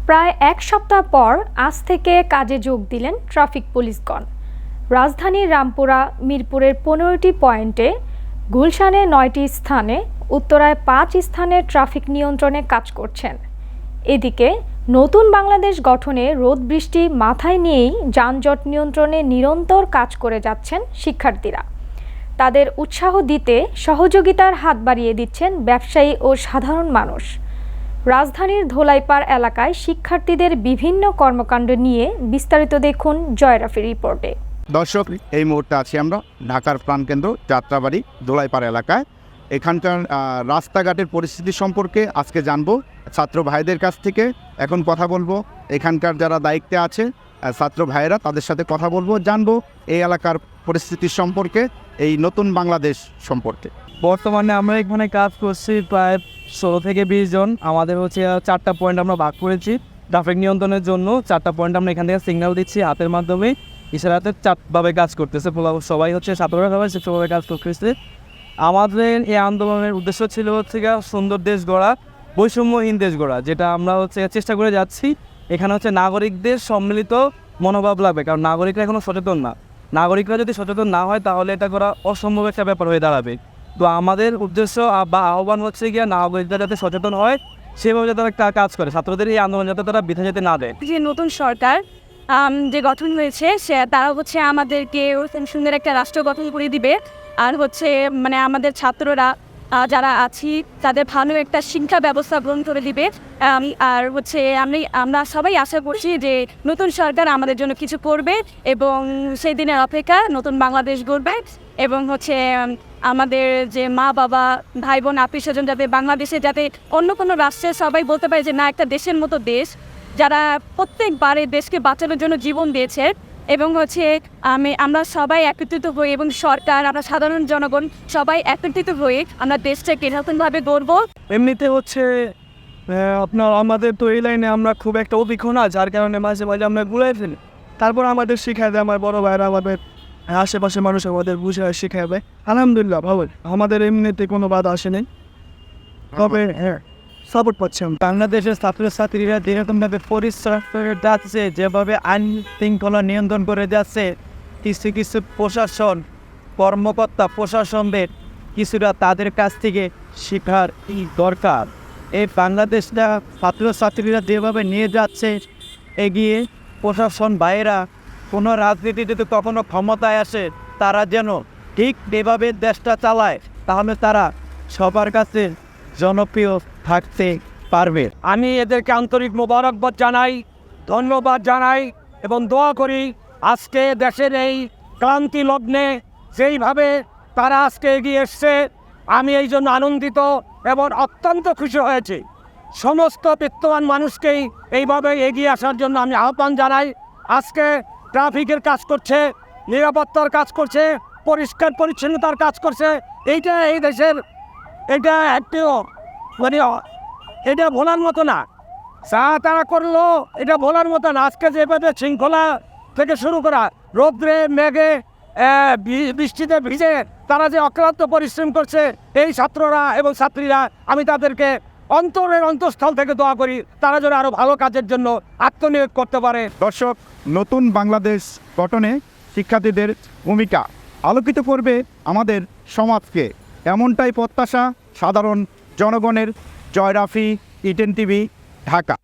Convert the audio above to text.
প্রায় এক সপ্তাহ পর আজ থেকে কাজে যোগ দিলেন ট্রাফিক পুলিশগণ। রাজধানীর রামপুরা মিরপুরের 15টি পয়েন্টে, গুলশানে 9টি স্থানে, উত্তরায় 5 স্থানে ট্রাফিক নিয়ন্ত্রণে কাজ করছেন। এদিকে নতুন বাংলাদেশ গঠনে রোদ বৃষ্টি মাথায় নিয়েই যানজট নিয়ন্ত্রণে নিরন্তর কাজ করে যাচ্ছেন শিক্ষার্থীরা। তাদের উৎসাহ দিতে সহযোগিতার হাত বাড়িয়ে দিচ্ছেন ব্যবসায়ী ও সাধারণ মানুষ। রাজধানীর ধোলাইপাড় এলাকায় শিক্ষার্থীদের বিভিন্ন কর্মকাণ্ড নিয়ে বিস্তারিত দেখুন জয়রাফির রিপোর্টে। দর্শক, এই মুহূর্তে আছি আমরা ঢাকার প্রাণকেন্দ্র যাত্রাবাড়ি ধোলাইপাড় এলাকায়। এখানকার রাস্তাঘাটের পরিস্থিতি সম্পর্কে আজকে জানবো ছাত্র ভাইদের কাছ থেকে। এখন কথা বলবো এখানকার যারা দায়িত্বে আছে ছাত্র ভাইয়েরা, তাদের সাথে কথা বলবো, জানবো এই এলাকার পরিস্থিতি সম্পর্কে, এই নতুন বাংলাদেশ সম্পর্কে। বর্তমানে আমরা এখানে কাজ করছি প্রায় 16 থেকে 20 জন। আমাদের হচ্ছে 4টা পয়েন্ট আমরা ভাগ করেছি ট্রাফিক নিয়ন্ত্রণের জন্য। 4টা পয়েন্ট আমরা এখান থেকে সিগন্যাল দিচ্ছি হাতের মাধ্যমে, ইশারাতে 4ভাবে কাজ করতেছে। সবাই হচ্ছে ছাত্ররা সবাই সেভাবে কাজ করতেছে। আমাদের এই আন্দোলনের উদ্দেশ্য ছিল হচ্ছে সুন্দর দেশ গড়া, বৈষম্যহীন দেশ গড়া, যেটা আমরা হচ্ছে চেষ্টা করে যাচ্ছি। এখানে হচ্ছে নাগরিকদের সম্মিলিত মনোভাব লাগবে, কারণ নাগরিকরা এখনও সচেতন না। নাগরিকরা যদি সচেতন না হয় তাহলে এটা করা অসম্ভব একটা ব্যাপার হয়ে দাঁড়াবে। তো আমাদের উদ্দেশ্য বা আহ্বান হচ্ছে নাগরিকরা যাতে সচেতন হয়, সেভাবে যাতে তারা কাজ করে, ছাত্রদের এই আন্দোলন যাতে তারা বৃথা যেতে না দেয়। যে নতুন সরকার যে গঠন হয়েছে, তারা হচ্ছে আমাদেরকে সুন্দর একটা রাষ্ট্র গঠন করে দিবে। আর হচ্ছে মানে আমাদের ছাত্ররা যারা আছি তাদের ভালো একটা শিক্ষা ব্যবস্থা গ্রহণ করে দিবে। আর হচ্ছে আমরা সবাই আশা করছি যে নতুন সরকার আমাদের জন্য কিছু করবে এবং সেই দিনের অপেক্ষা নতুন বাংলাদেশ গড়বে। এবং হচ্ছে আমাদের যে মা বাবা ভাই বোন আত্মীয় স্বজন যাতে বাংলাদেশে, যাতে অন্য কোনো রাষ্ট্রের সবাই বলতে পারে যে না, একটা দেশের মতো দেশ, যারা প্রত্যেকবারে দেশকে বাঁচানোর জন্য জীবন দিয়েছে। এবং হচ্ছে আমরা সবাই একত্রিত হই এবং সরকার, আমরা সাধারণ জনগণ সবাই একত্রিত হয়ে আমরা দেশটাকে নতুনভাবে গড়ব। এমনিতে হচ্ছে আপনার আমাদের তো এই লাইনে আমরা খুব একটা অভিজ্ঞ না, যার কারণে মাঝে মাঝে আমরা গুলাই ফেলি। তারপর আমাদের শিখায় দেয় আমার বড় ভাইরা, আমাদের আশেপাশে মানুষ আমাদের বুঝে শিখায় দেয়। আলহামদুলিল্লাহ ভালো, আমাদের এমনিতে কোনো বাধা আসেনি। তবে সাপোর্ট পাচ্ছেন। বাংলাদেশের ছাত্রছাত্রীরা যেরকমভাবে পরিশ্রম করে যাচ্ছে, যেভাবে আইন শৃঙ্খলা নিয়ন্ত্রণ করে যাচ্ছে, কিছু কিছু প্রশাসন কর্মকর্তা প্রশাসনদের কিছুটা তাদের কাছ থেকে শেখার দরকার। এই বাংলাদেশটা ছাত্রছাত্রীরা যেভাবে নিয়ে যাচ্ছে এগিয়ে, প্রশাসন ভাইয়েরা কোনো রাজনীতি যদি কখনো ক্ষমতায় আসে, তারা যেন ঠিক এভাবে দেশটা চালায়, তাহলে তারা সবার কাছে জনপ্রিয় থাকতে পারবে। আমি এদেরকে আন্তরিক মোবারকবাদ জানাই, ধন্যবাদ জানাই এবং দোয়া করি আজকে দেশের এই ক্লান্তি লগ্নে যেইভাবে তারা আজকে এগিয়ে এসছে, আমি এই জন্য আনন্দিত এবং অত্যন্ত খুশি হয়েছি। সমস্ত বিত্তবান মানুষকেই এইভাবে এগিয়ে আসার জন্য আমি আহ্বান জানাই। আজকে ট্রাফিকের কাজ করছে, নিরাপত্তার কাজ করছে, পরিষ্কার পরিচ্ছন্নতার কাজ করছে। এইটা এই দেশের, এটা একটু মানে এটা ভোলার মতো না। যা তারা করলো এটা ভোলার মতো না। আজকে যেভাবে শৃঙ্খলা থেকে শুরু করা, রৌদ্রে মেঘে বৃষ্টিতে ভিজে তারা যে অক্লান্ত পরিশ্রম করছে এই ছাত্ররা এবং ছাত্রীরা, আমি তাদেরকে অন্তরের অন্তঃস্থল থেকে দোয়া করি তারা যেন আরও ভালো কাজের জন্য আত্মনিয়োগ করতে পারে। দর্শক, নতুন বাংলাদেশ গঠনে শিক্ষার্থীদের ভূমিকা আলোকিত করবে আমাদের সমাজকে, এমনটাই প্রত্যাশা সাধারণ জনগণের। জয়রাফি, ইটেন টিভি, ঢাকা।